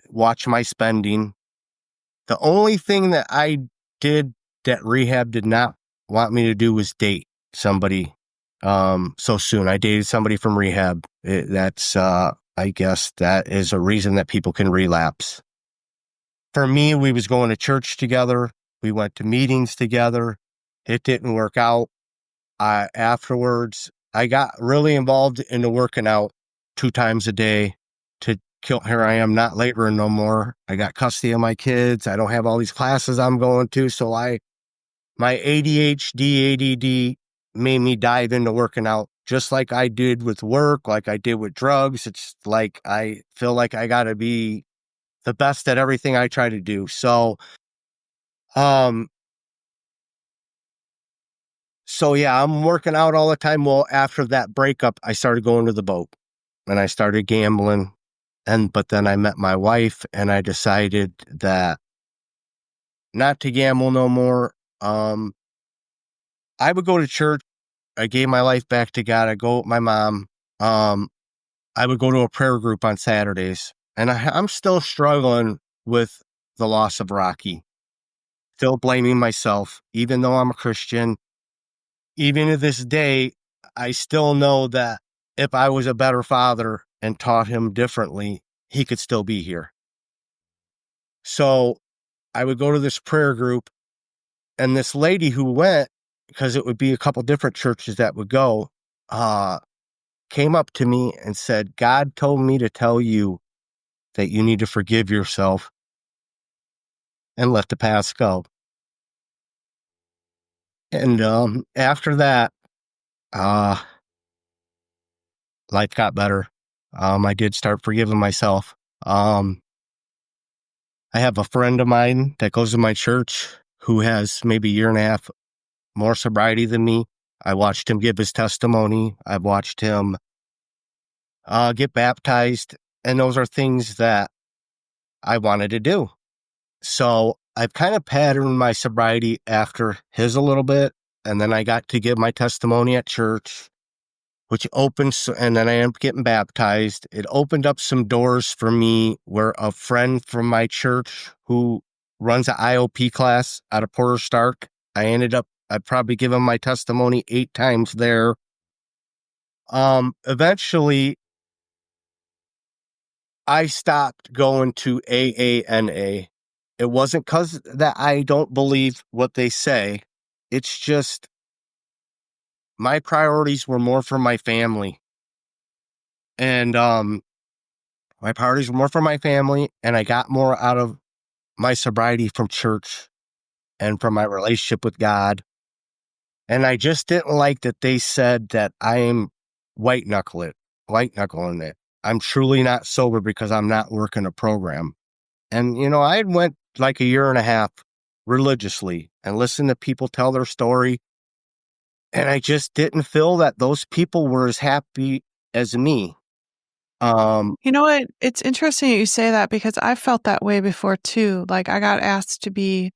watch my spending. The only thing that I did that rehab did not want me to do was date somebody so soon. I dated somebody from rehab. I guess that is a reason that people can relapse. For me, we was going to church together. We went to meetings together. It didn't work out. Afterwards, I got really involved in the working out 2 times a day to kill. Here I am, not laboring no more. I got custody of my kids. I don't have all these classes I'm going to. So my ADHD, ADD made me dive into working out just like I did with work, like I did with drugs. It's like I feel like I got to be the best at everything I try to do. So yeah, I'm working out all the time. Well, after that breakup, I started going to the boat and I started gambling. But then I met my wife and I decided that not to gamble no more. I would go to church. I gave my life back to God. I go with my mom. I would go to a prayer group on Saturdays, and I'm still struggling with the loss of Rocky. Still blaming myself, even though I'm a Christian. Even to this day, I still know that if I was a better father and taught him differently, he could still be here. So I would go to this prayer group, and this lady who went, because it would be a couple different churches that would go, came up to me and said, God told me to tell you that you need to forgive yourself and let the past go. And after that, life got better. I did start forgiving myself. I have a friend of mine that goes to my church who has maybe a year and a half more sobriety than me. I watched him give his testimony. I've watched him get baptized. And those are things that I wanted to do. So I've kind of patterned my sobriety after his a little bit. And then I got to give my testimony at church, which opens, and then I ended up getting baptized. It opened up some doors for me where a friend from my church who runs an IOP class out of Porter Stark, I'd probably given my testimony 8 times there. Eventually, I stopped going to AANA it wasn't because that I don't believe what they say. It's just my priorities were more for my family. And my priorities were more for my family, and I got more out of my sobriety from church and from my relationship with God. And I just didn't like that they said that I am white knuckling it. I'm truly not sober because I'm not working a program. And, I had went like a year and a half religiously and listened to people tell their story. And I just didn't feel that those people were as happy as me. You know what? It's interesting you say that because I felt that way before too. Like I got asked to be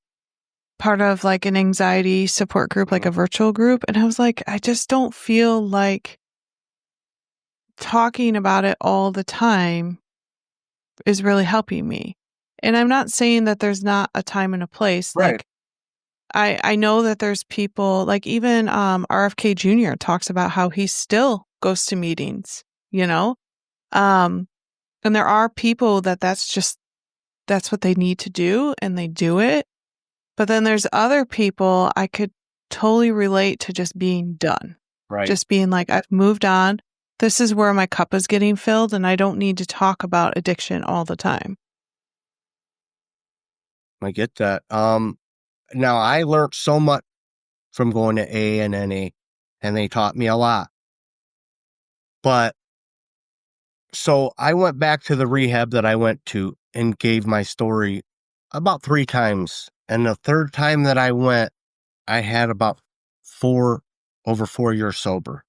part of like an anxiety support group, like a virtual group. And I was like, I just don't feel like talking about it all the time is really helping me. And I'm not saying that there's not a time and a place. Right. Like I know that there's people like even RFK Jr. talks about how he still goes to meetings, you know? And there are people that's what they need to do and they do it. But then there's other people I could totally relate to just being done. Right. Just being like, I've moved on. This is where my cup is getting filled and I don't need to talk about addiction all the time. I get that. Now I learned so much from going to A and NA, and they taught me a lot. But so I went back to the rehab that I went to and gave my story about 3 times. And the third time that I went, I had about over 4 years sober.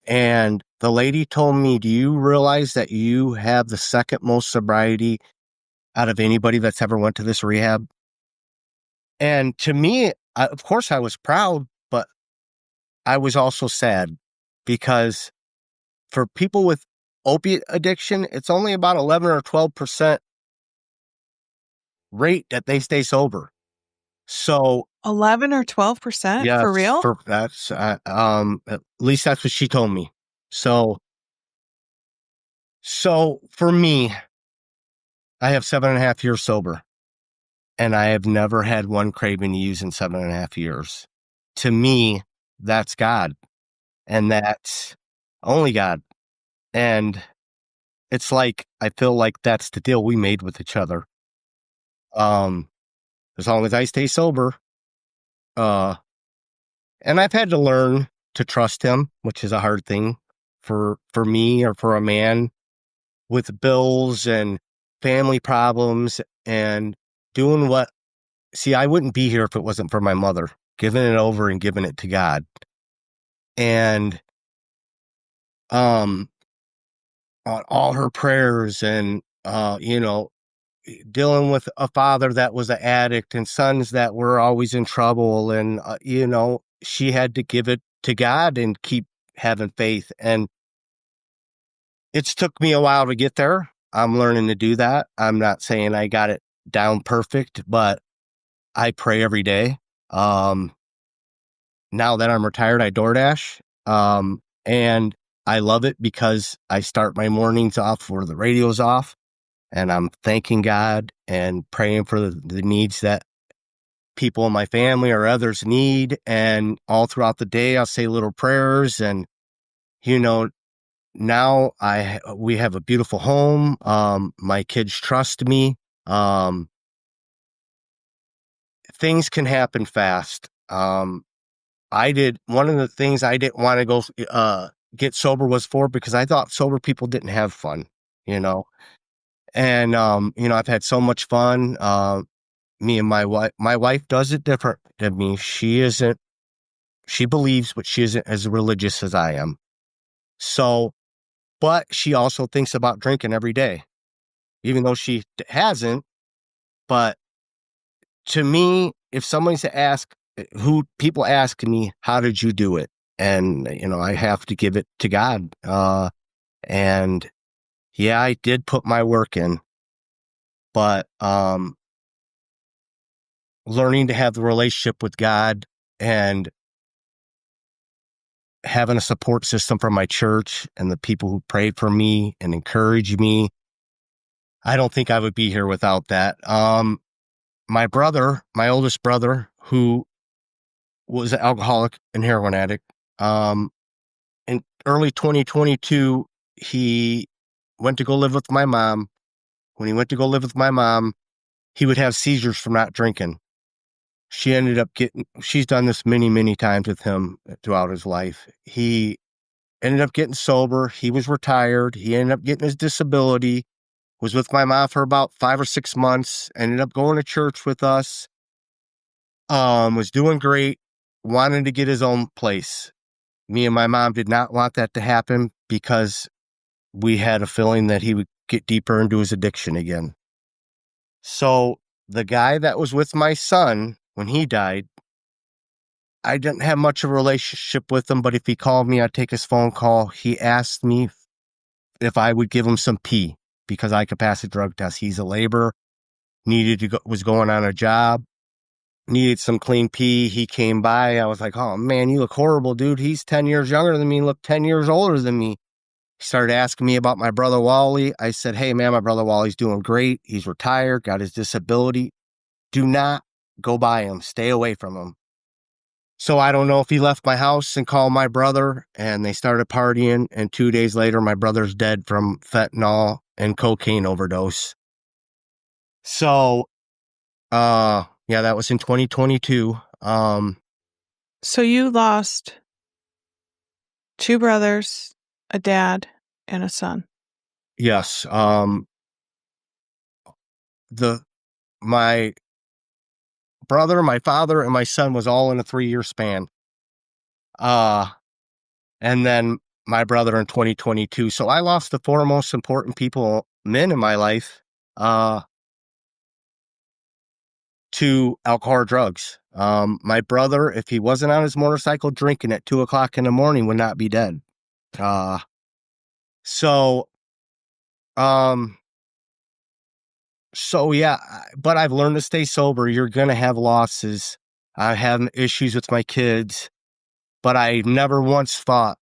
And the lady told me, do you realize that you have the second most sobriety out of anybody that's ever went to this rehab? And to me, of course I was proud, but I was also sad because for people with opiate addiction, it's only about 11 or 12% rate that they stay sober. So 11 or 12% yeah, for real? that's at least that's what she told me. So for me, I have 7.5 years sober, and I have never had one craving to use in 7.5 years. To me, that's God, and that's only God. And it's like I feel like that's the deal we made with each other. As long as I stay sober, uh, and I've had to learn to trust him, which is a hard thing for me or for a man with bills and family problems and doing what. See, I wouldn't be here if it wasn't for my mother giving it over and giving it to God. And on all her prayers and dealing with a father that was an addict and sons that were always in trouble, and she had to give it to God and keep having faith. And it's took me a while to get there. I'm learning to do that. I'm not saying I got it down perfect, but I pray every day. Now that I'm retired, I DoorDash. And I love it because I start my mornings off where the radio's off, and I'm thanking God and praying for the needs that people in my family or others need. And all throughout the day, I'll say little prayers. And, now we have a beautiful home. My kids trust me. Things can happen fast. One of the things I didn't want to go get sober was for because I thought sober people didn't have fun, and I've had so much fun. Me and my wife does it different than me. She believes, but she isn't as religious as I am. So, but she also thinks about drinking every day, even though she hasn't. But to me, if somebody's to ask, people ask me, how did you do it? And, I have to give it to God. And yeah, I did put my work in, but, learning to have the relationship with God and having a support system from my church and the people who pray for me and encourage me, I don't think I would be here without that. my oldest brother, who was an alcoholic and heroin addict, in early 2022, he went to go live with my mom. When he went to go live with my mom, he would have seizures from not drinking. She's done this many, many times with him throughout his life. He ended up getting sober. He was retired. He ended up getting his disability, was with my mom for about 5 or 6 months, ended up going to church with us, was doing great, wanted to get his own place. Me and my mom did not want that to happen because we had a feeling that he would get deeper into his addiction again. So the guy that was with my son when he died, I didn't have much of a relationship with him, but if he called me, I'd take his phone call. He asked me if I would give him some pee because I could pass a drug test. He's a laborer, was going on a job, needed some clean pee. He came by. I was like, oh man, you look horrible, dude. He's 10 years younger than me, look 10 years older than me. He started asking me about my brother Wally. I said, hey man, my brother Wally's doing great. He's retired, got his disability. Do not go by him. Stay away from him. So I don't know if he left my house and called my brother and they started partying. And 2 days later, my brother's dead from fentanyl and cocaine overdose. So, yeah, that was in 2022. So you lost 2 brothers, a dad, and a son. Yes. My brother, my father, and my son was all in a 3-year span. And then my brother in 2022. So I lost the 4 most important men in my life, to alcohol or drugs. My brother, if he wasn't on his motorcycle drinking at 2:00 in the morning, would not be dead. So yeah, but I've learned to stay sober. You're going to have losses. I have issues with my kids, but I never once thought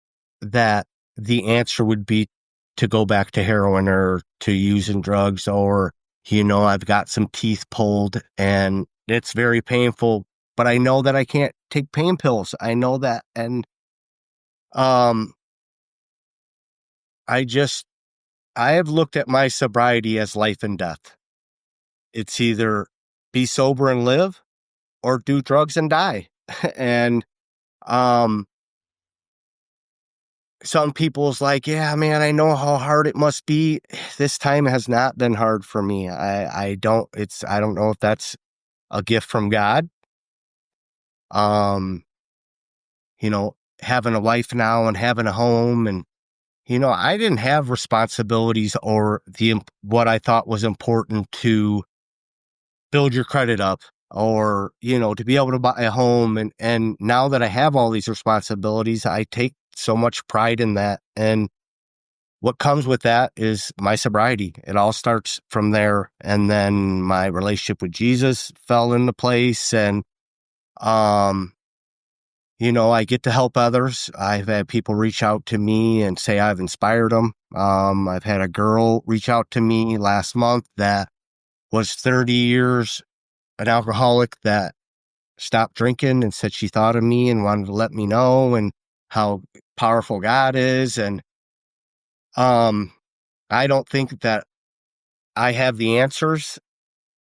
that the answer would be to go back to heroin or to using drugs or, I've got some teeth pulled and it's very painful, but I know that I can't take pain pills. I know that. And, I have looked at my sobriety as life and death. It's either be sober and live or do drugs and die. And, some people's like, yeah, man, I know how hard it must be. This time has not been hard for me. I don't know if that's a gift from God. Having a wife now and having a home and, I didn't have responsibilities or what I thought was important to build your credit up or, to be able to buy a home. And now that I have all these responsibilities, I take so much pride in that. And what comes with that is my sobriety. It all starts from there. And then my relationship with Jesus fell into place. And, I get to help others. I've had people reach out to me and say I've inspired them. I've had a girl reach out to me last month that was 30 years an alcoholic that stopped drinking and said she thought of me and wanted to let me know and how powerful God is. And I don't think that I have the answers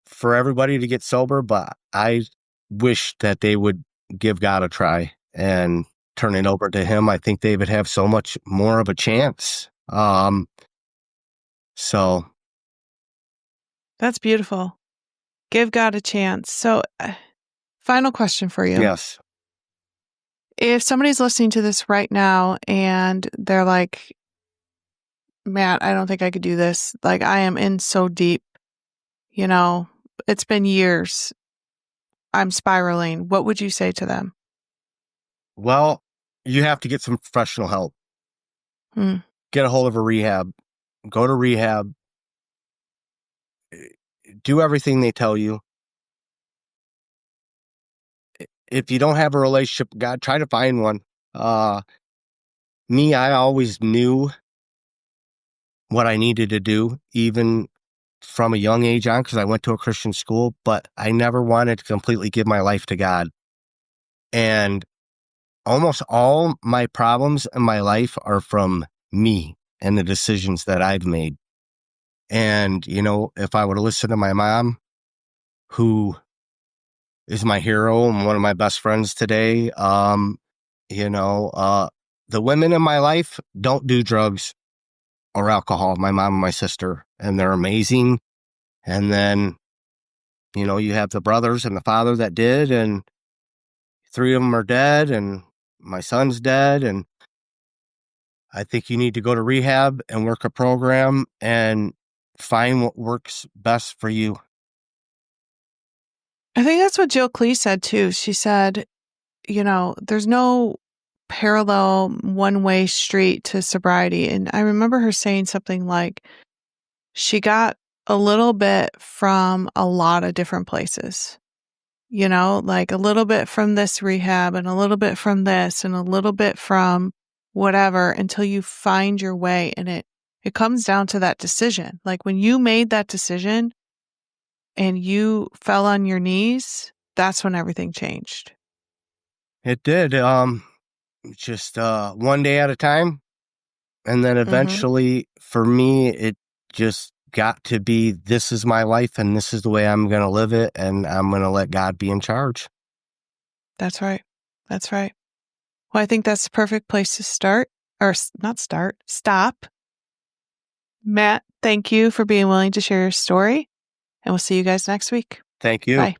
for everybody to get sober, but I wish that they would give God a try and turn it over to him. I think they would have so much more of a chance. So That's beautiful. Give God a chance. So, final question for you. yes. If somebody's listening to this right now and they're like, Matt, I don't think I could do this. Like, I am in so deep, it's been years. I'm spiraling. What would you say to them? Well, you have to get some professional help. Get a hold of a rehab. Go to rehab. Do everything they tell you. If you don't have a relationship with God, try to find one. I always knew what I needed to do, even from a young age on because I went to a Christian school, but I never wanted to completely give my life to God. And almost all my problems in my life are from me and the decisions that I've made. And, if I would have listened to my mom, who is my hero and one of my best friends today, the women in my life don't do drugs or alcohol, my mom and my sister, and they're amazing. And then, you have the brothers and the father that did, and 3 of them are dead, and my son's dead. And I think you need to go to rehab and work a program and find what works best for you. I think that's what Jill Clee said too. She said, there's no parallel one-way street to sobriety. And I remember her saying something like she got a little bit from a lot of different places, like a little bit from this rehab and a little bit from this and a little bit from whatever until you find your way. And it comes down to that decision. Like when you made that decision and you fell on your knees, that's when everything changed. It did. Just one day at a time. And then eventually, for me, it just got to be, this is my life and this is the way I'm going to live it. And I'm going to let God be in charge. That's right. That's right. Well, I think that's the perfect place to start, or not start, stop. Matt, thank you for being willing to share your story. And we'll see you guys next week. Thank you. Bye.